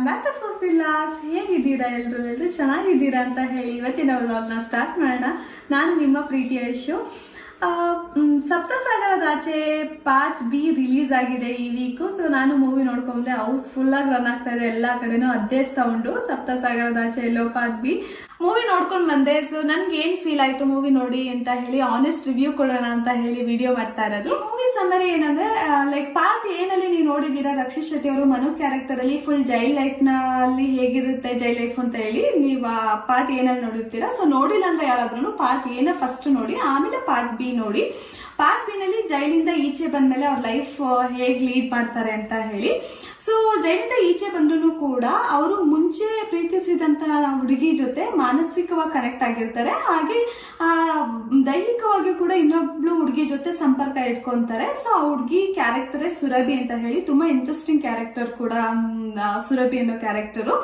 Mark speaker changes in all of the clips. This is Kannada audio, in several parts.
Speaker 1: Back to ಫುಫಿಲಾಸ್. ಹೇಗಿದ್ದೀರಾ ಎಲ್ಲರೂ ಚೆನ್ನಾಗಿದ್ದೀರಾ ಅಂತ ಹೇಳಿ ಇವತ್ತಿನ ವ್ಲಾಗ್ನ ಸ್ಟಾರ್ಟ್ ಮಾಡೋಣ. ನಾನು ನಿಮ್ಮ ಪ್ರೀತಿಯ ಯಶು. ಸಪ್ತಸಾಗರದಾಚೆ ಪಾರ್ಟ್ ಬಿ ರಿಲೀಸ್ ಆಗಿದೆ ಈ ವೀಕು. ಸೊ ನಾನು ಮೂವಿ ನೋಡ್ಕೊಂಡೆ, ಹೌಸ್ಫುಲ್ಲಾಗಿ ರನ್ ಆಗ್ತಾ ಇದೆ, ಎಲ್ಲ ಕಡೆನೂ ಅದೇ ಸೌಂಡು. ಸಪ್ತಸಾಗರದಾಚೆ ಎಲ್ಲೋ ಪಾರ್ಟ್ ಬಿ ಮೂವಿ ನೋಡ್ಕೊಂಡು ಬಂದೆ. ಸೊ ನನ್ಗೆ ಏನ್ ಫೀಲ್ ಆಯ್ತು ಮೂವಿ ನೋಡಿ ಅಂತ ಹೇಳಿ ಆನೆಸ್ಟ್ ರಿವ್ಯೂ ಕೊಡೋಣ ಅಂತ ಹೇಳಿ ವಿಡಿಯೋ ಮಾಡ್ತಾ ಇರೋದು. ಮೂವಿ ಸಮರಿ ಏನಂದ್ರೆ, ಲೈಕ್ ಪಾರ್ಟ್ ಏನಲ್ಲಿ ನೀವು ನೋಡಿದೀರಾ, ರಕ್ಷಿತ್ ಶೆಟ್ಟಿ ಅವರು ಮನು ಕ್ಯಾರೆಕ್ಟರ್ ಅಲ್ಲಿ ಫುಲ್ ಜೈಲ್ ಲೈಫ್ ನಲ್ಲಿ ಹೇಗಿರುತ್ತೆ ಜೈಲ್ ಲೈಫ್ ಅಂತ ಹೇಳಿ ನೀವು ಪಾರ್ಟ್ ಏನಲ್ಲಿ ನೋಡಿರ್ತೀರಾ. ಸೊ ನೋಡಿಲ್ಲ ಅಂದ್ರೆ ಯಾರಾದ್ರೂ ಪಾರ್ಟ್ ಏನ ಫಸ್ಟ್ ನೋಡಿ, ಆಮೇಲೆ ಪಾರ್ಟ್ ಬಿ ನೋಡಿ. ಪಾರ್ಟ್ ಬಿ ನಲ್ಲಿ ಜೈಲಿಂದ ಈಚೆ ಬಂದ್ಮೇಲೆ ಅವ್ರ ಲೈಫ್ ಹೇಗ್ ಲೀಡ್ ಮಾಡ್ತಾರೆ ಅಂತ ಹೇಳಿ. ಸೊ ಜೈಲಿಂದ ಈಚೆ ಬಂದ್ರು ಕೂಡ ಅವರು ಮುಂಚೆ ಪ್ರೀತಿಸಿದಂತ ಹುಡುಗಿ ಜೊತೆ ಮಾನಸಿಕವಾಗಿ ಕನೆಕ್ಟ್ ಆಗಿರ್ತಾರೆ, ಹಾಗೆ ದೈಹಿಕವಾಗಿ ಕೂಡ ಇನ್ನೊಬ್ಳು ಹುಡುಗಿ ಜೊತೆ ಸಂಪರ್ಕ ಇಟ್ಕೊಂತಾರೆ. ಸೊ ಆ ಹುಡುಗಿ ಕ್ಯಾರೆಕ್ಟರೇ ಸುರಭಿ ಅಂತ ಹೇಳಿ, ತುಂಬಾ ಇಂಟ್ರೆಸ್ಟಿಂಗ್ ಕ್ಯಾರೆಕ್ಟರ್ ಕೂಡ ಸುರಭಿ ಅನ್ನೋ ಕ್ಯಾರೆಕ್ಟರು.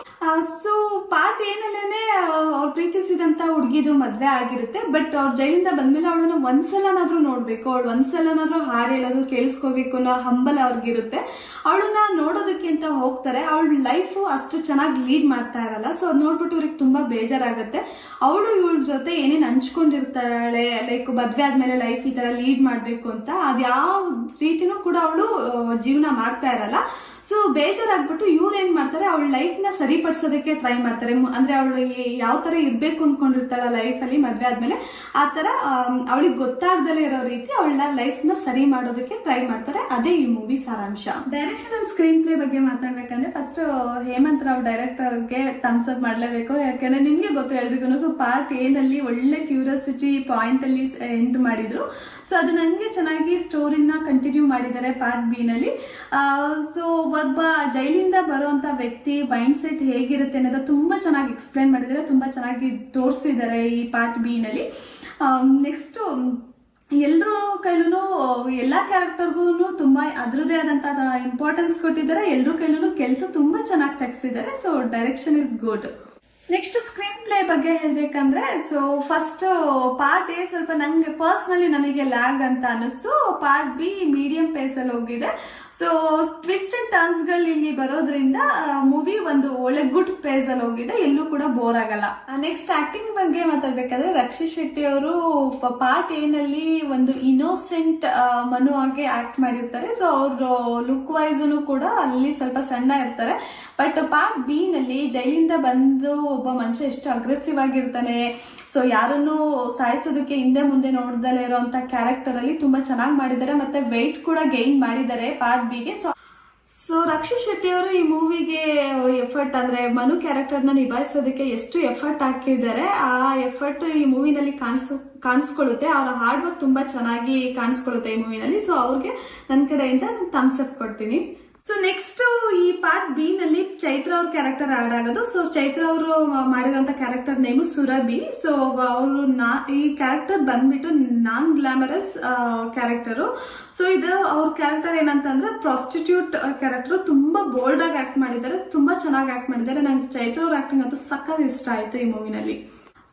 Speaker 1: ಸೊ ಪಾರ್ಟ್ ಏನಲ್ಲೇನೆ ಅವ್ರು ಪ್ರೀತಿಸಿದಂತ ಹುಡುಗಿದು ಮದ್ವೆ ಆಗಿರುತ್ತೆ. ಬಟ್ ಅವ್ರ ಜೈಲಿಂದ ಬಂದ್ಮೇಲೆ ಅವಳನ್ನ ಒಂದ್ಸಲನಾದ್ರೂ ನೋಡ್ಬೇಕು, ಅವಳು ಒಂದ್ಸಲನಾದ್ರೂ ಹಾಡು ಹೇಳೋದು ಕೇಳಿಸ್ಕೋಬೇಕು ಅನ್ನೋ ಹಂಬಲ ಅವ್ರಿಗಿರುತ್ತೆ. ಅವಳನ್ನ ನೋಡೋದಕ್ಕೆ ಅಂತ ಹೋಗ್ತಾರೆ. ಅವಳ ಲೈಫ್ ಅಷ್ಟು ಚೆನ್ನಾಗಿ ಲೀಡ್ ಮಾಡ್ತಾ ಇರಲ್ಲ. ಸೊ ಅದ್ ನೋಡ್ಬಿಟ್ಟು ಇವ್ರಿಗೆ ತುಂಬಾ ಬೇಜಾರಾಗುತ್ತೆ. ಅವಳು ಇವಳ ಜೊತೆ ಏನೇನು ಹಂಚ್ಕೊಂಡಿರ್ತಾಳೆ, ಲೈಕ್ ಮದ್ವೆ ಆದ್ಮೇಲೆ ಲೈಫ್ ಈ ತರ ಲೀಡ್ ಮಾಡ್ಬೇಕು ಅಂತ, ಅದ್ಯಾವ ರೀತಿನೂ ಕೂಡ ಅವಳು ಜೀವನ ಮಾಡ್ತಾ ಇರಲ್ಲ. ಸೊ ಬೇಜಾರಾಗ್ಬಿಟ್ಟು ಇವ್ರು ಏನ್ ಮಾಡ್ತಾರೆ, ಅವಳ ಲೈಫ್ ನ ಸರಿಪಡಿಸೋದಕ್ಕೆ ಟ್ರೈ ಮಾಡ್ತಾರೆ. ಅಂದ್ರೆ ಅವಳು ಯಾವ ತರ ಇರ್ಬೇಕು ಅನ್ಕೊಂಡಿರ್ತಾಳ ಲೈಫ್ ಅಲ್ಲಿ ಮದ್ವೆ ಆದ್ಮೇಲೆ, ಆ ತರ ಅವಳಿಗೆ ಗೊತ್ತಾಗ್ದಲೇ ಇರೋ ರೀತಿ ಅವಳ ಲೈಫ್ ನ ಸರಿ ಮಾಡೋದಕ್ಕೆ ಟ್ರೈ ಮಾಡ್ತಾರೆ. ಅದೇ ಈ ಮೂವಿ ಸಾರಾಂಶ. ಡೈರೆಕ್ಷನ್ ಅಂಡ್ ಸ್ಕ್ರೀನ್ ಪ್ಲೇ ಬಗ್ಗೆ ಮಾತಾಡ್ಬೇಕಂದ್ರೆ ಫಸ್ಟ್ ಹೇಮಂತ್ ರಾವ್ ಡೈರೆಕ್ಟರ್ಗೆ ಥಮ್ಸ್ ಅಪ್ ಮಾಡ್ಲೇಬೇಕು. ಯಾಕಂದ್ರೆ ನಿಮ್ಗೆ ಗೊತ್ತು ಎಲ್ರಿಗೂ ಪಾರ್ಟ್ ಏನಲ್ಲಿ ಒಳ್ಳೆ ಕ್ಯೂರಿಯಾಸಿಟಿ ಪಾಯಿಂಟ್ ಅಲ್ಲಿ ಎಂಡ್ ಮಾಡಿದ್ರು. ಸೊ ಅದು ನನಗೆ ಚೆನ್ನಾಗಿ ಸ್ಟೋರಿನ ಕಂಟಿನ್ಯೂ ಮಾಡಿದ್ದಾರೆ ಪಾರ್ಟ್ ಬಿ ನಲ್ಲಿ. ಸೊ ಒಬ್ಬ ಜೈಲಿಂದ ಬರುವಂತ ವ್ಯಕ್ತಿ ಮೈಂಡ್ ಸೆಟ್ ಹೇಗಿರುತ್ತೆ ಅನ್ನೋದು ತುಂಬಾ ಚೆನ್ನಾಗಿ ಎಕ್ಸ್ಪ್ಲೈನ್ ಮಾಡಿದ್ದಾರೆ, ತುಂಬಾ ಚೆನ್ನಾಗಿ ತೋರಿಸಿದ್ದಾರೆ ಈ ಪಾರ್ಟ್ ಬಿ ನಲ್ಲಿ. ನೆಕ್ಸ್ಟ್ ಎಲ್ಲರೂ ಕೈಲೂ ಎಲ್ಲಾ ಕ್ಯಾರೆಕ್ಟರ್ಗೂ ತುಂಬಾ ಅದ್ರದೇ ಆದಂತ ಇಂಪಾರ್ಟೆನ್ಸ್ ಕೊಟ್ಟಿದ್ದಾರೆ. ಎಲ್ಲರೂ ಕೈಲೂ ಕೆಲಸ ತುಂಬಾ ಚೆನ್ನಾಗಿ ತೆಗ್ಸಿದ್ದಾರೆ. So direction is good. Next screen play ಬಗ್ಗೆ ಹೇಳ್ಬೇಕಂದ್ರೆ, ಸೊ ಫಸ್ಟ್ ಪಾರ್ಟ್ ಎ ಸ್ವಲ್ಪ ನಂಗೆ ಪರ್ಸ್ನಲಿ ನನಗೆ ಲ್ಯಾಗ್ ಅಂತ ಅನಿಸ್ತು. ಪಾರ್ಟ್ ಬಿ ಮೀಡಿಯಂ ಪೇಸ್ ಅಲ್ಲಿ ಹೋಗಿದೆ. ಸೊ ಟ್ವಿಸ್ಟ್ ಅಂಡ್ ಟರ್ನ್ಸ್ ಗಳು ಇಲ್ಲಿ ಬರೋದ್ರಿಂದ ಮೂವಿ ಒಂದು ಒಳ್ಳೆ ಗುಡ್ ಪೇಸ್ ಅಲ್ಲಿ ಹೋಗಿದೆ, ಎಲ್ಲೂ ಕೂಡ ಬೋರ್ ಆಗಲ್ಲ. ನೆಕ್ಸ್ಟ್ ಆಕ್ಟಿಂಗ್ ಬಗ್ಗೆ ಮಾತಾಡ್ಬೇಕಾದ್ರೆ, ರಕ್ಷಿತ್ ಶೆಟ್ಟಿ ಅವರು ಪಾರ್ಟ್ ಎ ನಲ್ಲಿ ಒಂದು ಇನ್ನೋಸೆಂಟ್ ಮನು ಆಗಿ ಆಕ್ಟ್ ಮಾಡಿರ್ತಾರೆ. ಸೊ ಅವರು ಲುಕ್ ವೈಸ್ ಕೂಡ ಅಲ್ಲಿ ಸ್ವಲ್ಪ ಸಣ್ಣ ಇರ್ತಾರೆ. ಬಟ್ ಪಾರ್ಟ್ ಬಿ ನಲ್ಲಿ ಜೈಲಿಂದ ಬಂದು ಒಬ್ಬ ಮನುಷ್ಯ ಎಷ್ಟು ಅಗ್ರೆಸಿವ್ ಆಗಿರ್ತಾನೆ, ಸೊ ಯಾರನ್ನು ಸಾಯಿಸೋದಕ್ಕೆ ಹಿಂದೆ ಮುಂದೆ ನೋಡ್ದಲೇ ಇರೋಂತ ಕ್ಯಾರೆಕ್ಟರ್ ಅಲ್ಲಿ ತುಂಬಾ ಚೆನ್ನಾಗಿ ಮಾಡಿದ್ದಾರೆ. ಮತ್ತೆ ವೆಯ್ಟ್ ಕೂಡ ಗೈನ್ ಮಾಡಿದ್ದಾರೆ ಪಾರ್ಟ್ ಬಿಗೆ. ಸೊ ರಕ್ಷಿತ್ ಶೆಟ್ಟಿ ಅವರು ಈ ಮೂವಿಗೆ ಎಫರ್ಟ್ ಅಂದ್ರೆ ಮನು ಕ್ಯಾರೆಕ್ಟರ್ನ ನಿಭಾಯಿಸೋದಕ್ಕೆ ಎಷ್ಟು ಎಫರ್ಟ್ ಹಾಕಿದ್ದಾರೆ, ಆ ಎಫರ್ಟ್ ಈ ಮೂವಿನಲ್ಲಿ ಕಾಣಿಸ್ಕೊಳ್ಳುತ್ತೆ. ಅವರ ಹಾರ್ಡ್ ವರ್ಕ್ ತುಂಬಾ ಚೆನ್ನಾಗಿ ಕಾಣಿಸ್ಕೊಳ್ಳುತ್ತೆ ಈ ಮೂವಿನಲ್ಲಿ. ಸೊ ಅವ್ರಿಗೆ ನನ್ನ ಕಡೆಯಿಂದ ಥಮ್ಸ್ ಅಪ್ ಕೊಡ್ತೀನಿ. ಸೊ ನೆಕ್ಸ್ಟ್ ಈ ಪಾರ್ಟ್ ಬಿ ನಲ್ಲಿ ಚೈತ್ರ ಅವ್ರ ಕ್ಯಾರೆಕ್ಟರ್ ಆಡ್ ಆಗೋದು. ಸೊ ಚೈತ್ರ ಅವರು ಮಾಡಿರೋಂಥ ಕ್ಯಾರೆಕ್ಟರ್ ನೇಮು ಸುರಭಿ. ಸೊ ಅವರು ಈ ಕ್ಯಾರೆಕ್ಟರ್ ಬಂದ್ಬಿಟ್ಟು ನಾನ್ ಗ್ಲಾಮರಸ್ ಕ್ಯಾರೆಕ್ಟರು. ಸೊ ಇದು ಅವ್ರ ಕ್ಯಾರೆಕ್ಟರ್ ಏನಂತಂದ್ರೆ ಪ್ರಾಸ್ಟಿಟ್ಯೂಟ್ ಕ್ಯಾರೆಕ್ಟರ್. ತುಂಬಾ ಬೋಲ್ಡ್ ಆಗಿ ಆಕ್ಟ್ ಮಾಡಿದ್ದಾರೆ, ತುಂಬಾ ಚೆನ್ನಾಗಿ ಆಕ್ಟ್ ಮಾಡಿದ್ದಾರೆ. ನಂಗೆ ಚೈತ್ರ ಅವ್ರ ಆಕ್ಟಿಂಗ್ ಅಂತೂ ಸಖತ್ ಇಷ್ಟ ಆಯ್ತು ಈ ಮೂವಿನಲ್ಲಿ.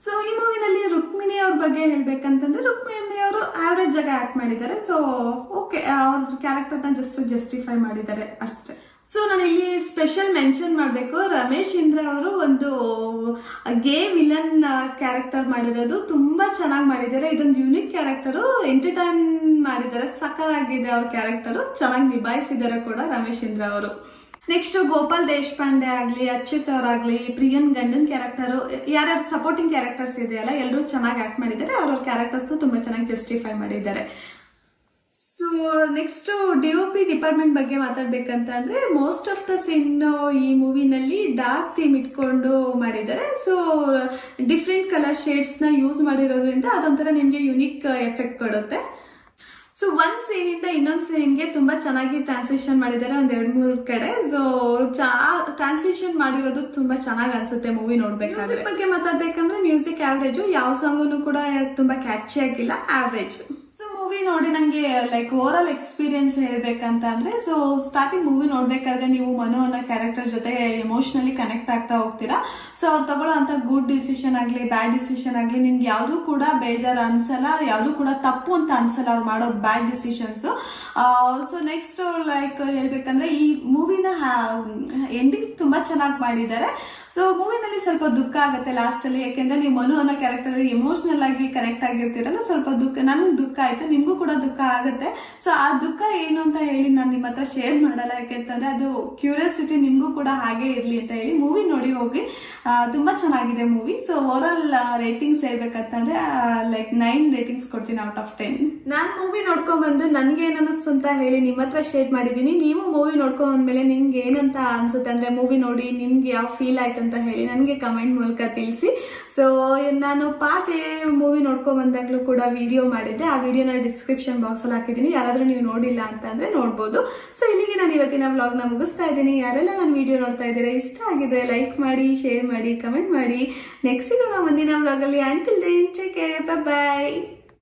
Speaker 1: ಸೊ ಈ ಮೂವಿನಲ್ಲಿ ರುಕ್ಮಿಣಿ ಅವ್ರ ಬಗ್ಗೆ ಹೇಳ್ಬೇಕಂತಂದ್ರೆ, ರುಕ್ಮಿಣಿ ಅವರು ಆವರೇಜ್ ಆಗಿ ಆಕ್ಟ್ ಮಾಡಿದ್ದಾರೆ. ಸೊ ಓಕೆ, ಅವ್ರ ಕ್ಯಾರೆಕ್ಟರ್ನ ಜಸ್ಟಿಫೈ ಮಾಡಿದ್ದಾರೆ ಅಷ್ಟೇ. ಸೊ ನಾನು ಇಲ್ಲಿ ಸ್ಪೆಷಲ್ ಮೆನ್ಷನ್ ಮಾಡಬೇಕು, ರಮೇಶ್ ಇಂದ್ರ ಅವರು ಒಂದು ಗೇ ವಿಲನ್ ಕ್ಯಾರೆಕ್ಟರ್ ಮಾಡಿರೋದು ತುಂಬಾ ಚೆನ್ನಾಗಿ ಮಾಡಿದ್ದಾರೆ. ಇದೊಂದು ಯೂನಿಕ್ ಕ್ಯಾರೆಕ್ಟರು, ಎಂಟರ್ಟೈನ್ ಮಾಡಿದ್ದಾರೆ, ಸಖತ್ತಾಗಿದೆ ಅವ್ರ ಕ್ಯಾರೆಕ್ಟರು, ಚೆನ್ನಾಗಿ ನಿಭಾಯಿಸಿದ್ದಾರೆ ಕೂಡ ರಮೇಶ್ ಇಂದ್ರ ಅವರು. ನೆಕ್ಸ್ಟ್ ಗೋಪಾಲ್ ದೇಶಪಾಂಡೆ ಆಗ್ಲಿ, ಅಚ್ಯುತ್ ಅವರಾಗ್ಲಿ, ಪ್ರಿಯನ್ ಗಂಡನ್ ಕ್ಯಾರೆಕ್ಟರ್, ಯಾರ್ಯಾರು ಸಪೋರ್ಟಿಂಗ್ ಕ್ಯಾರೆಕ್ಟರ್ಸ್ ಇದೆಯಲ್ಲ ಎಲ್ಲರೂ ಚೆನ್ನಾಗಿ ಆಕ್ಟ್ ಮಾಡಿದ್ದಾರೆ. ಅವ್ರ ಕ್ಯಾರೆಕ್ಟರ್ಸ್ ತುಂಬಾ ಚೆನ್ನಾಗಿ ಜಸ್ಟಿಫೈ ಮಾಡಿದ್ದಾರೆ. ಸೊ ನೆಕ್ಸ್ಟ್ DOP ಡಿಪಾರ್ಟ್ಮೆಂಟ್ ಬಗ್ಗೆ ಮಾತಾಡ್ಬೇಕಂತ ಅಂದ್ರೆ, ಮೋಸ್ಟ್ ಆಫ್ ದ ಸೀನ್ ಈ ಮೂವಿನಲ್ಲಿ ಡಾರ್ಕ್ ಥೀಮ್ ಇಟ್ಕೊಂಡು ಮಾಡಿದ್ದಾರೆ. ಸೊ ಡಿಫ್ರೆಂಟ್ ಕಲರ್ ಶೇಡ್ಸ್ ನ ಯೂಸ್ ಮಾಡಿರೋದ್ರಿಂದ ಅದೊಂಥರ ನಿಮ್ಗೆ ಯುನಿಕ್ ಎಫೆಕ್ಟ್ ಕೊಡುತ್ತೆ. ಸೊ ಒಂದ್ ಸೀನ್ ಇಂದ ಇನ್ನೊಂದ್ ಸೀನ್ಗೆ ತುಂಬಾ ಚೆನ್ನಾಗಿ ಟ್ರಾನ್ಸಿಷನ್ ಮಾಡಿದ್ದಾರೆ, ಒಂದ್ 2-3 ಕಡೆ. ಸೊ ಟ್ರಾನ್ಸಿಷನ್ ಮಾಡಿರೋದು ತುಂಬಾ ಚೆನ್ನಾಗಿ ಅನ್ಸುತ್ತೆ ಮೂವಿ ನೋಡ್ಬೇಕಾದ್ರೆ. ಬಗ್ಗೆ ಮಾತಾಡ್ಬೇಕಂದ್ರೆ ಮ್ಯೂಸಿಕ್ ಆವ್ರೇಜ್, ಯಾವ ಸಾಂಗು ಕೂಡ ತುಂಬಾ ಕ್ಯಾಚಿ ಆಗಿಲ್ಲ, ಆವ್ರೇಜ್. ಸೊ ಮೂವಿ ನೋಡಿ ನಂಗೆ ಲೈಕ್ ಓವರ್ ಆಲ್ ಎಕ್ಸ್ಪೀರಿಯನ್ಸ್ ಹೇಳ್ಬೇಕಂತ ಅಂದ್ರೆ, ಸೊ ಸ್ಟಾರ್ಟಿಂಗ್ ಮೂವಿ ನೋಡ್ಬೇಕಾದ್ರೆ ನೀವು ಮನು ಅನ್ನೋ ಕ್ಯಾರೆಕ್ಟರ್ ಜೊತೆ ಎಮೋಷನಲಿ ಕನೆಕ್ಟ್ ಆಗ್ತಾ ಹೋಗ್ತೀರಾ. ಸೊ ಅವ್ರು ತಗೊಳ್ಳೋ ಅಂತ ಗುಡ್ ಡಿಸಿಷನ್ ಆಗ್ಲಿ ಬ್ಯಾಡ್ ಡಿಸಿಷನ್ ಆಗ್ಲಿ ನಿಮ್ಗೆ ಯಾವ್ದು ಕೂಡ ಬೇಜಾರು ಅನ್ಸಲ್ಲ, ಯಾವ್ದು ಕೂಡ ತಪ್ಪು ಅಂತ ಅನ್ಸಲ್ಲ ಅವ್ರು ಮಾಡೋ ಬ್ಯಾಡ್ ಡಿಸಿಷನ್ಸ್. ಸೊ ನೆಕ್ಸ್ಟ್ ಲೈಕ್ ಹೇಳ್ಬೇಕಂದ್ರೆ ಈ ಮೂವಿನ ಎಂಡಿಂಗ್ ತುಂಬಾ ಚೆನ್ನಾಗಿ ಮಾಡಿದ್ದಾರೆ. ಸೊ ಮೂವಿನಲ್ಲಿ ಸ್ವಲ್ಪ ದುಃಖ ಆಗುತ್ತೆ ಲಾಸ್ಟ್ ಅಲ್ಲಿ, ಯಾಕೆಂದ್ರೆ ನೀವು ಮನು ಅನ್ನೋ ಕ್ಯಾರೆಕ್ಟರ್ ಎಮೋಷನಲ್ ಆಗಿ ಕನೆಕ್ಟ್ ಆಗಿರ್ತೀರಲ್ಲ, ಸ್ವಲ್ಪ ದುಃಖ, ನನ್ಗೆ ದುಃಖ ಆಯ್ತು, ನಿಮ್ಗೂ ಕೂಡ ದುಃಖ ಆಗುತ್ತೆ. ಸೊ ಆ ದುಃಖ ಏನು ಅಂತ ಹೇಳಿ ನಾನು ನಿಮ್ಮ ಹತ್ರ ಶೇರ್ ಮಾಡಲ್ಲ, ಯಾಕೆಂತಂದ್ರೆ ಅದು ಕ್ಯೂರಿಯಾಸಿಟಿ ನಿಮ್ಗೂ ಕೂಡ ಹಾಗೆ ಇರ್ಲಿ ಅಂತ ಹೇಳಿ ಮೂವಿ ನೋಡಿ ಹೋಗಿ. ತುಂಬಾ ಚೆನ್ನಾಗಿದೆ movie. So overall ratings ಹೇಳ್ಬೇಕಂತಂದ್ರೆ ಲೈಕ್ 9 ರೇಟಿಂಗ್ಸ್ ಕೊಡ್ತೀನಿ ಔಟ್ ಆಫ್ 10. ನಾನ್ ಮೂವಿ ನೋಡ್ಕೊಂಡ್ ಬಂದು ನನ್ಗೆ ಏನ್ ಅನಿಸ್ತು ಅಂತ ಹೇಳಿ ನಿಮ್ಮ ಹತ್ರ ಶೇರ್ ಮಾಡಿದೀನಿ. ನೀವು ಮೂವಿ ನೋಡ್ಕೊಂಡ್ ಬಂದ್ಮೇಲೆ ನಿಮ್ಗೆ ಏನಂತ ಅನ್ಸುತ್ತೆ ಅಂದ್ರೆ ಮೂವಿ ನೋಡಿ ನಿಮ್ಗೆ ಯಾವ ಫೀಲ್ ಆಯ್ತು ಅಂತ ಹೇಳಿ ನನಗೆ ಕಮೆಂಟ್ ಮೂಲಕ ತಿಳಿಸಿ. ಸೊ ನಾನು ಪಾರ್ಟ್ ಎ ಮೂವಿ ನೋಡ್ಕೊಂಡ್ ಬಂದಾಗ್ಲೂ ಕೂಡ ವಿಡಿಯೋ ಮಾಡಿದ್ದೆ, ಆ ವಿಡಿಯೋನ ಡಿಸ್ಕ್ರಿಪ್ಷನ್ ಬಾಕ್ಸ್ ಅಲ್ಲಿ ಹಾಕಿದ್ದೀನಿ, ಯಾರಾದ್ರೂ ನೀವು ನೋಡಿಲ್ಲ ಅಂತಂದ್ರೆ ನೋಡ್ಬೋದು. ಸೊ ಇಲ್ಲಿಗೆ ನಾನು ಇವತ್ತಿನ ವ್ಲಾಗ್ನ ಮುಗಿಸ್ತಾ ಇದ್ದೀನಿ. ಯಾರೆಲ್ಲ ನನ್ನ ವಿಡಿಯೋ ನೋಡ್ತಾ ಇದ್ದೀರಾ, ಇಷ್ಟ ಆಗಿದ್ರೆ ಲೈಕ್ ಮಾಡಿ, ಶೇರ್ ಮಾಡಿ, ಕಮೆಂಟ್ ಮಾಡಿ. ನೆಕ್ಸ್ಟ್ ಸಿಗೋಣ ಮುಂದಿನ ವ್ಲಾಗಲ್ಲಿ. Until then take care, bye by.